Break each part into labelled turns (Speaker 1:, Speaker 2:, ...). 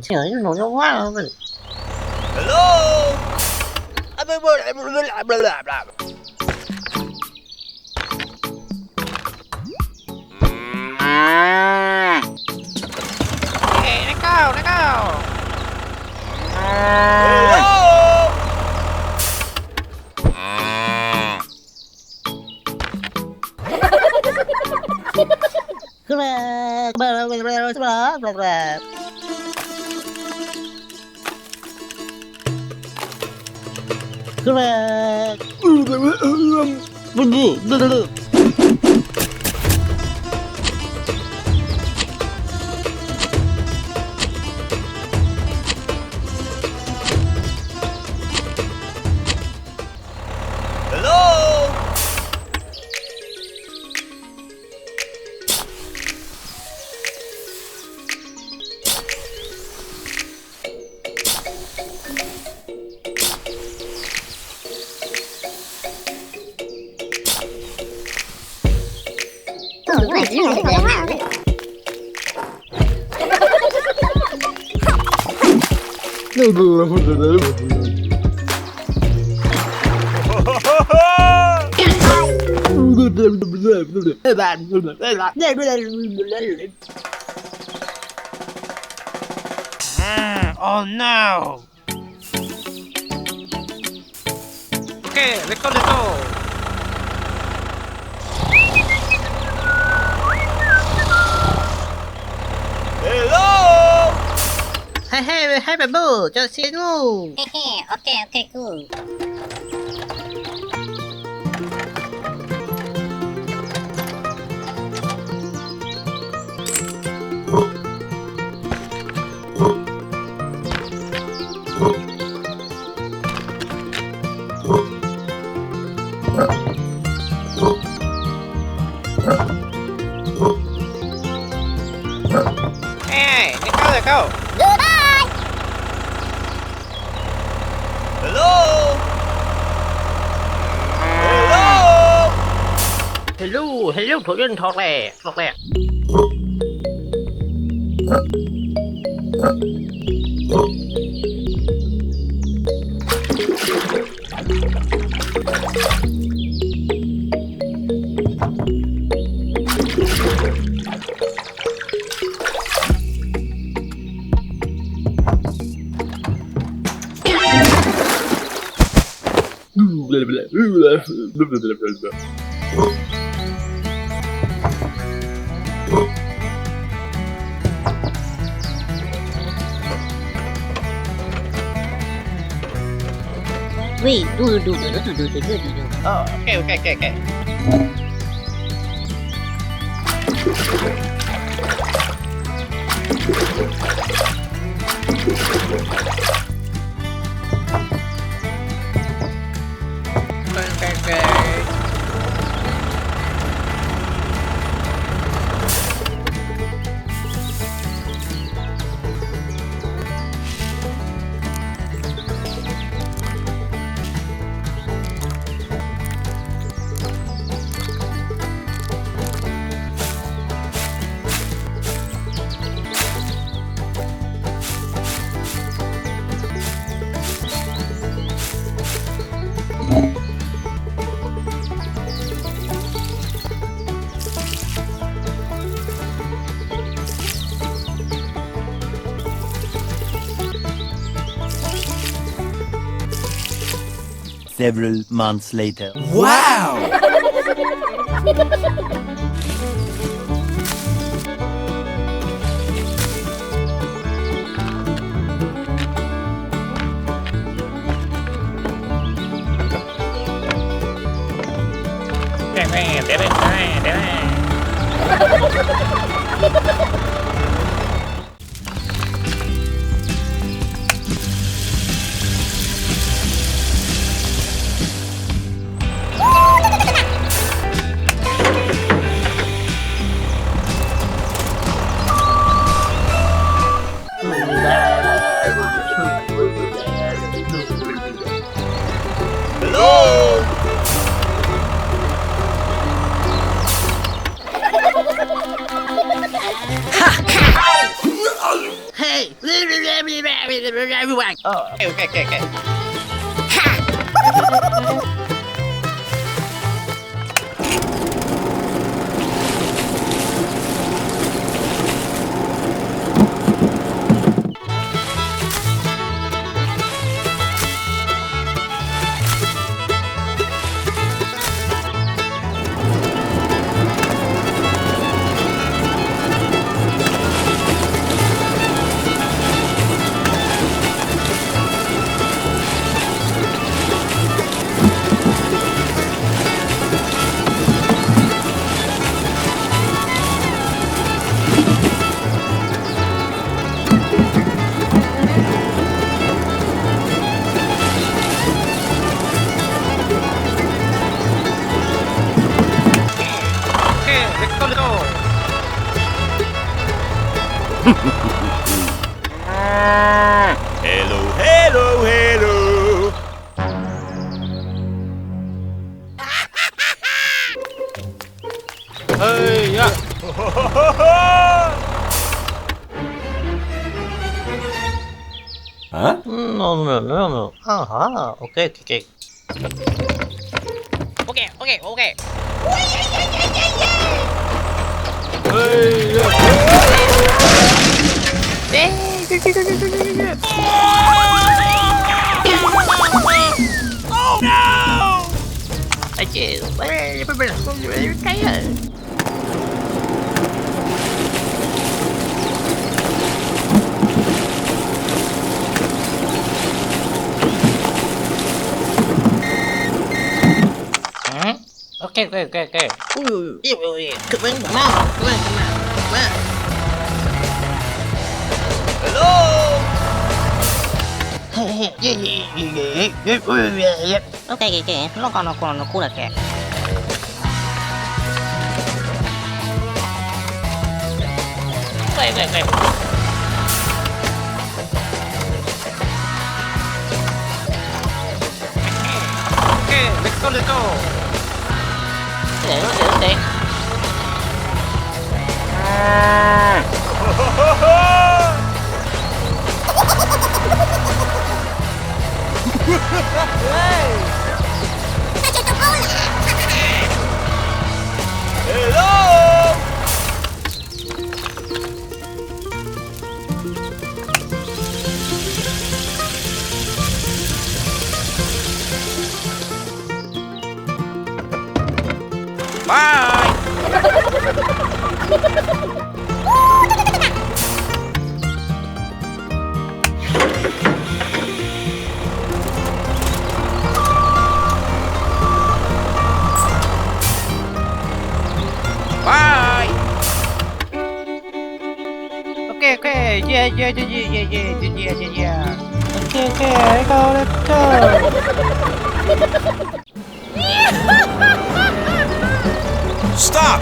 Speaker 1: ฉยหนูจะว่ามัน
Speaker 2: Hello.
Speaker 3: Hey, let go, let go.
Speaker 2: Hello. Hello.
Speaker 3: Oh no. Okay, let's go, let's go.
Speaker 2: Hello.
Speaker 1: Hey, babu, just see you.
Speaker 4: Okay, cool.
Speaker 3: Hey, let's go, let's go.
Speaker 2: Hello. Hello.
Speaker 1: Hello, thủ nhân thọt lẹ.
Speaker 4: Wait, do.
Speaker 3: Oh, okay. Okay.
Speaker 5: Several months later.
Speaker 2: Wow. Hello.
Speaker 3: Okay. Okay, let's go.
Speaker 2: Hello.
Speaker 3: Hey, yeah.
Speaker 2: Huh?
Speaker 1: No. Aha. Okay.
Speaker 3: Okay.
Speaker 1: Ai chứ. Cái à.
Speaker 3: Okay.
Speaker 1: Ui. Come on.
Speaker 2: Hello.
Speaker 4: Okay. Nó còn nó cú là kẹt.
Speaker 1: Okay.
Speaker 3: Okay, let's go.
Speaker 1: Để.
Speaker 2: Hello.
Speaker 3: Bye. Bye. Okay. Yeah. Okay. Let's go.
Speaker 2: Stop.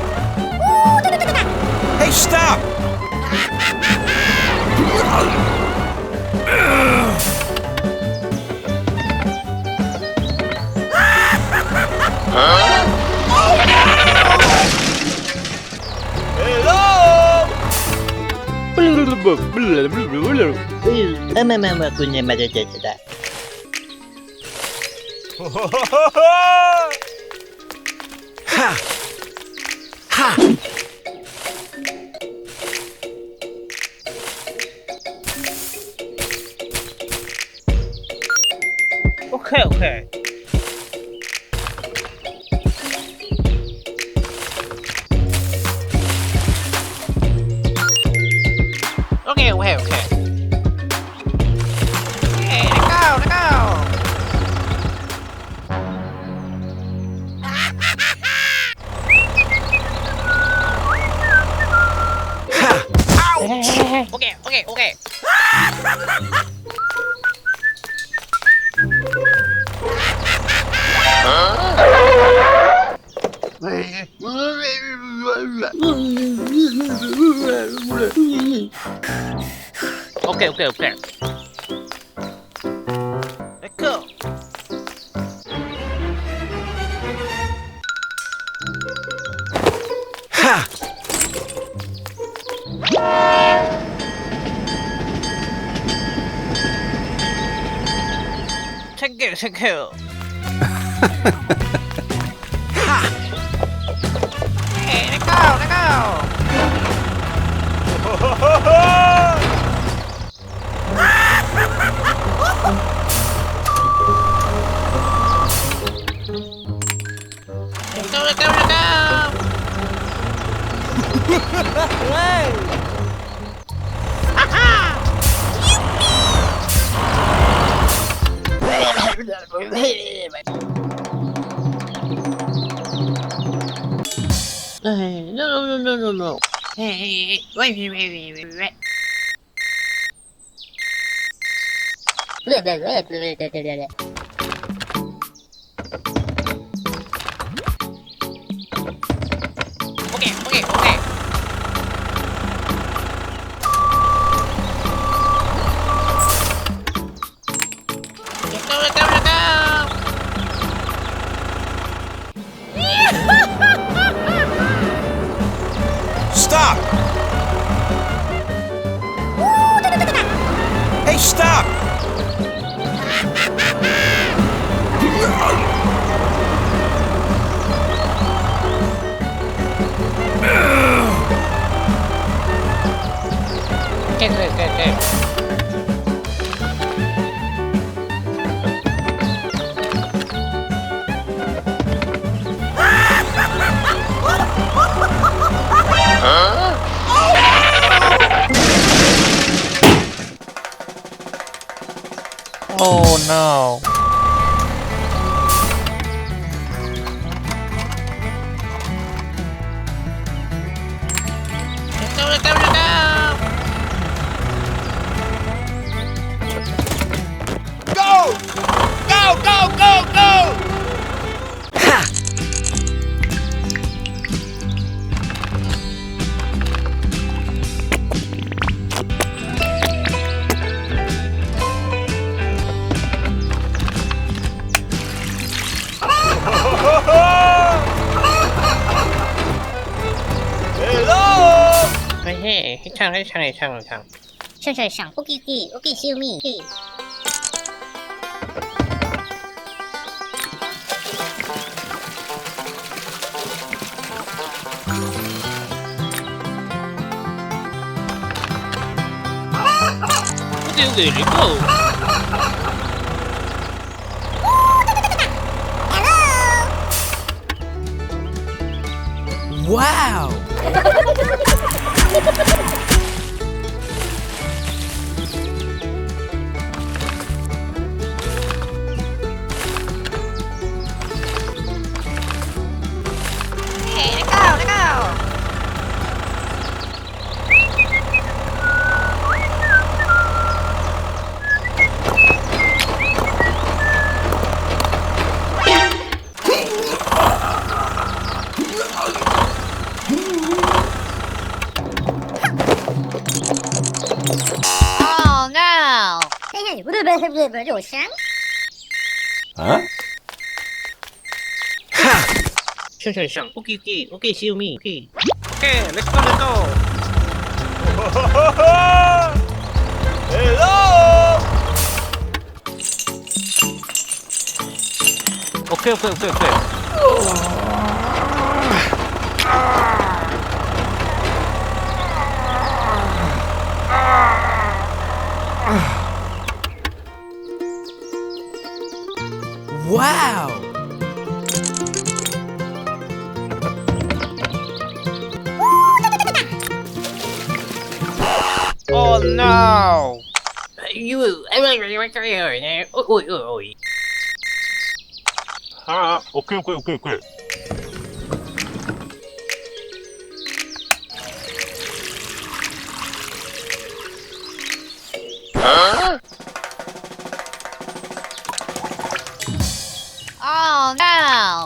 Speaker 2: Hey, stop. Hello.
Speaker 1: Kunya macam.
Speaker 2: Ha.
Speaker 3: Okay. Okay. Hey, let's go. Okay. Okay. Let's go.
Speaker 2: Ha.
Speaker 3: Thank you, thank you. Hey, let go, let go. Let go, let go, let go.
Speaker 1: No. Hey, wait.
Speaker 3: Okay. Let go.
Speaker 2: Stop! Hey, stop!
Speaker 3: Okay. Oh no. Let go. Go!
Speaker 2: Hello!
Speaker 3: Hey,唱。
Speaker 4: 上，OK，修密。
Speaker 3: Okay, let go.
Speaker 2: Wow!
Speaker 3: Hey, let go.
Speaker 1: Oh no!
Speaker 4: 嘿，不对，有啥？
Speaker 2: Huh?
Speaker 3: 上。Okay, see me. Okay, let's go.
Speaker 2: Hello!
Speaker 3: Okay.
Speaker 2: Wow!
Speaker 3: Oh no! You. Oi.
Speaker 6: Okay.
Speaker 1: Oh no!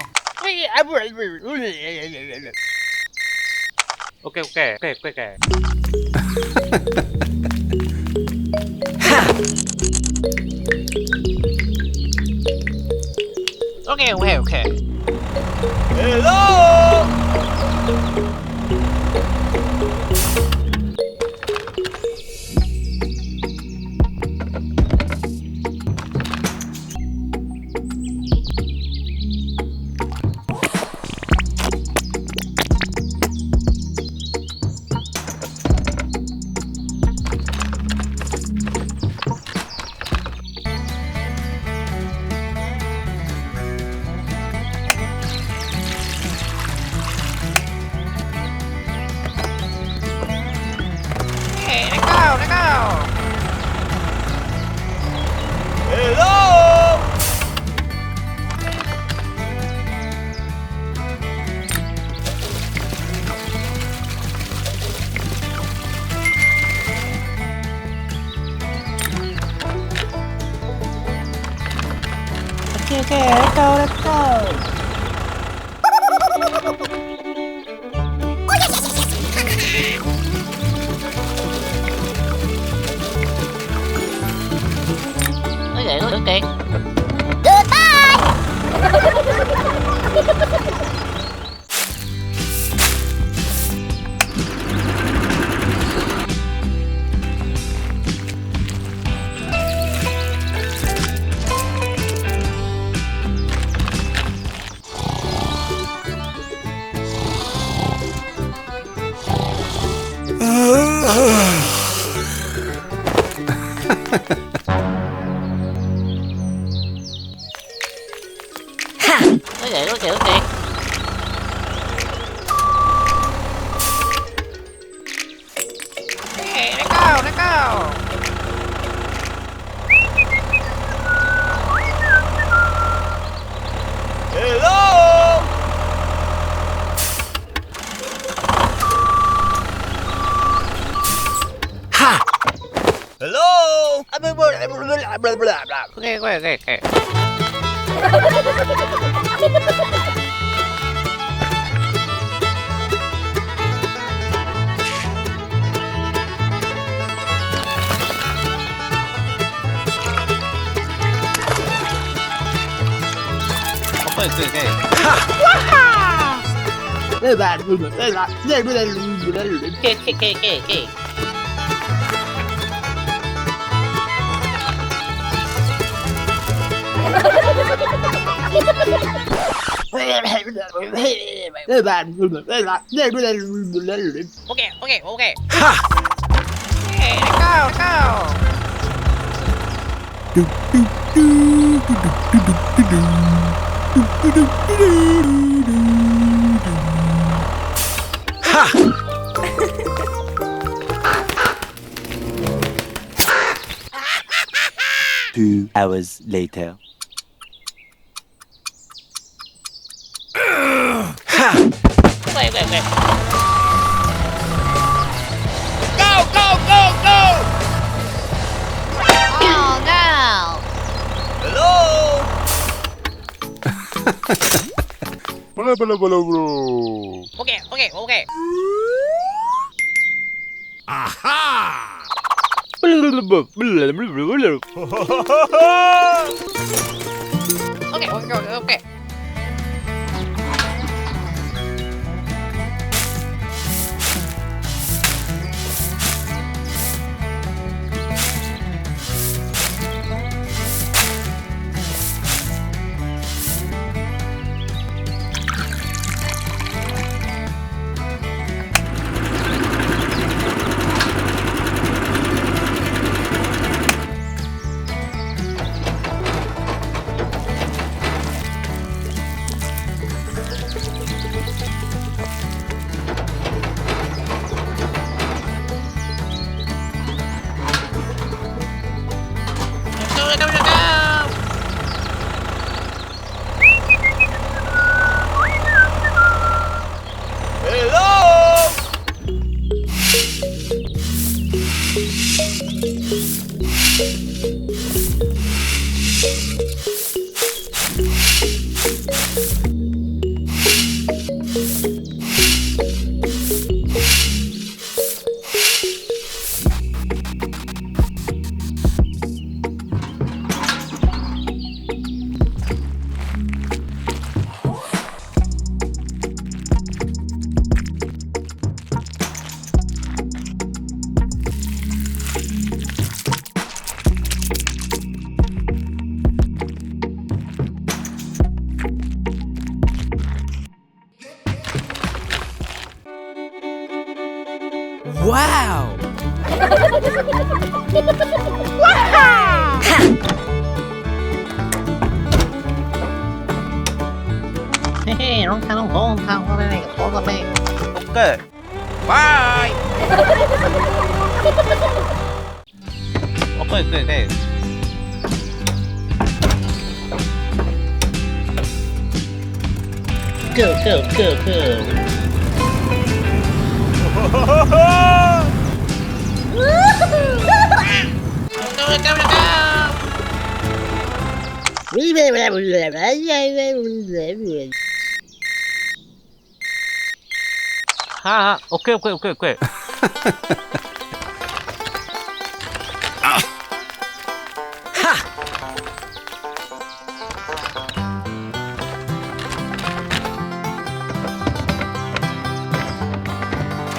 Speaker 3: Okay. Okay.
Speaker 2: Hello!
Speaker 3: let's go, let's go.
Speaker 1: โอเคโอเค โอเคโอเคโอเค
Speaker 3: Okay, let's go, let's go.
Speaker 2: Hello! Ha! Hello!
Speaker 3: Okay, okay, okay, okay. Okay, okay, okay.
Speaker 1: Okay, okay, okay, okay, okay.
Speaker 3: Okay, okay, okay.
Speaker 2: Ha!
Speaker 3: Okay, let's go, let's go.
Speaker 2: Ha!
Speaker 5: 2 hours later.
Speaker 2: Ha!
Speaker 1: Wait, wait, wait.
Speaker 2: Go, go, go, go!
Speaker 1: Oh no!
Speaker 2: Hello!
Speaker 6: Blah, blah, blah, blah.
Speaker 3: Okay, okay, okay.
Speaker 2: Aha!
Speaker 3: Okay, okay, okay, okay.
Speaker 1: Let's go, let's go, let's go!
Speaker 2: Hello! Wow!
Speaker 1: Hey, long time, hold on, mate.
Speaker 2: Okay. Bye!
Speaker 3: Okay, okay, okay.
Speaker 1: Go, go, go, go.
Speaker 3: Let's go, let's go, let's go. 하, 오케이, 오케이, 오케이, 오케이.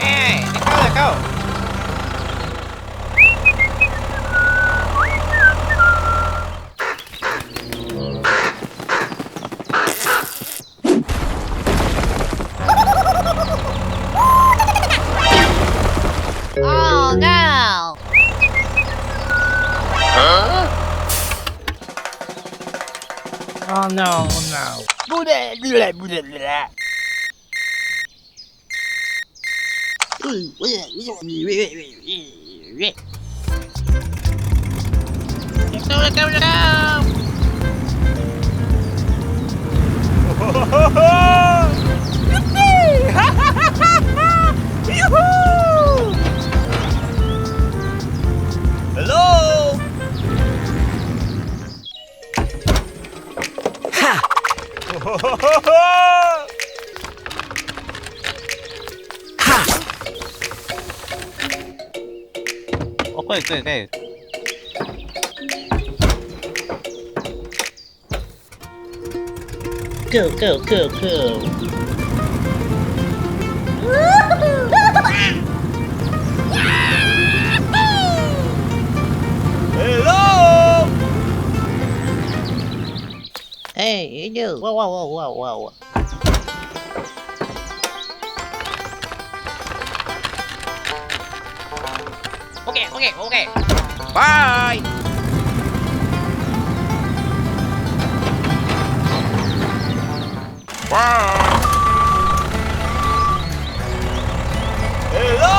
Speaker 3: 에이, let go.
Speaker 4: Oh no!
Speaker 3: Oh no, no. Let's go, let's go, let's go.
Speaker 2: Hello.
Speaker 3: 오케이, 오케이, 오케이. Go, go, go, go.
Speaker 2: Hello.
Speaker 1: Hey, you do.
Speaker 3: Whoa, whoa, whoa, whoa, whoa. Okay, okay, okay.
Speaker 2: Bye. Bye. Hello.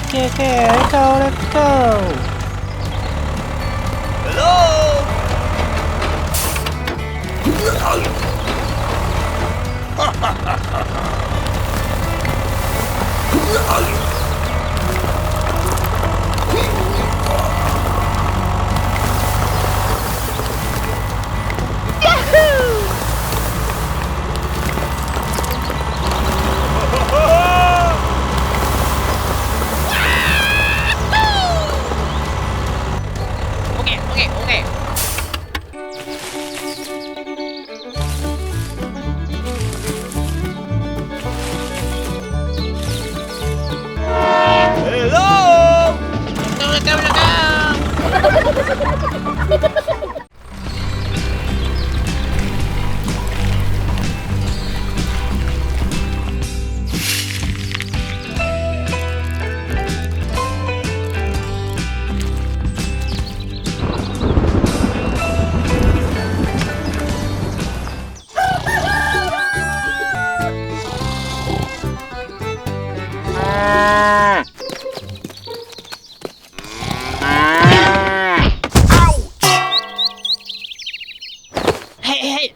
Speaker 3: Okay, okay, let's go, let's go.
Speaker 2: Hello.
Speaker 3: Okay, okay, okay.
Speaker 2: Hello.
Speaker 3: Let's go, let's go, let's go.
Speaker 1: Hey, hey,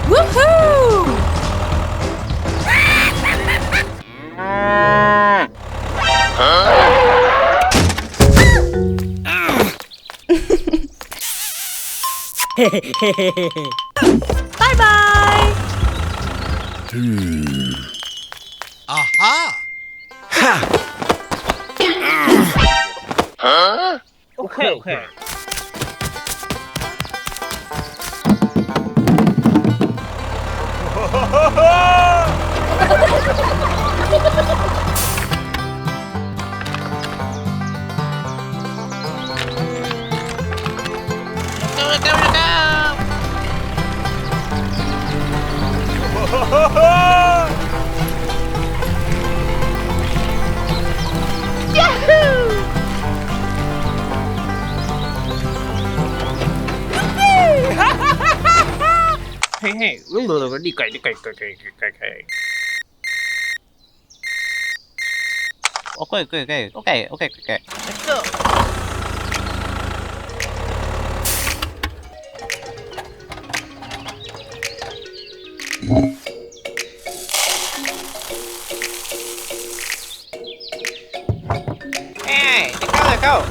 Speaker 4: Woohoo! Bye bye!
Speaker 2: Aha.
Speaker 3: Okay, okay. Let's go, let's go. Hey, hey, đi cày. Okay, okay, okay, okay, okay. Let's go. Hey, let's go.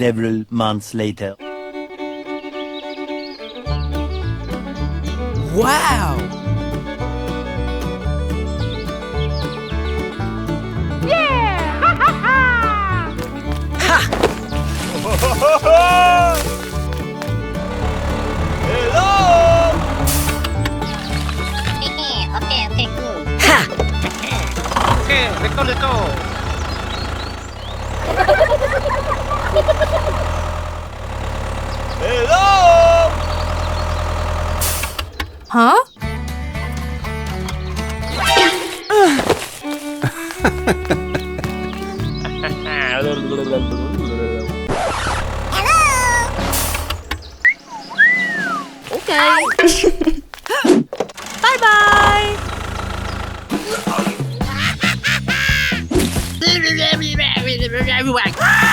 Speaker 5: Several months later.
Speaker 2: Wow!
Speaker 4: Okay, okay, good.
Speaker 3: Okay, let's go, let's go.
Speaker 4: Huh? Okay. Bye bye.
Speaker 1: Everyone.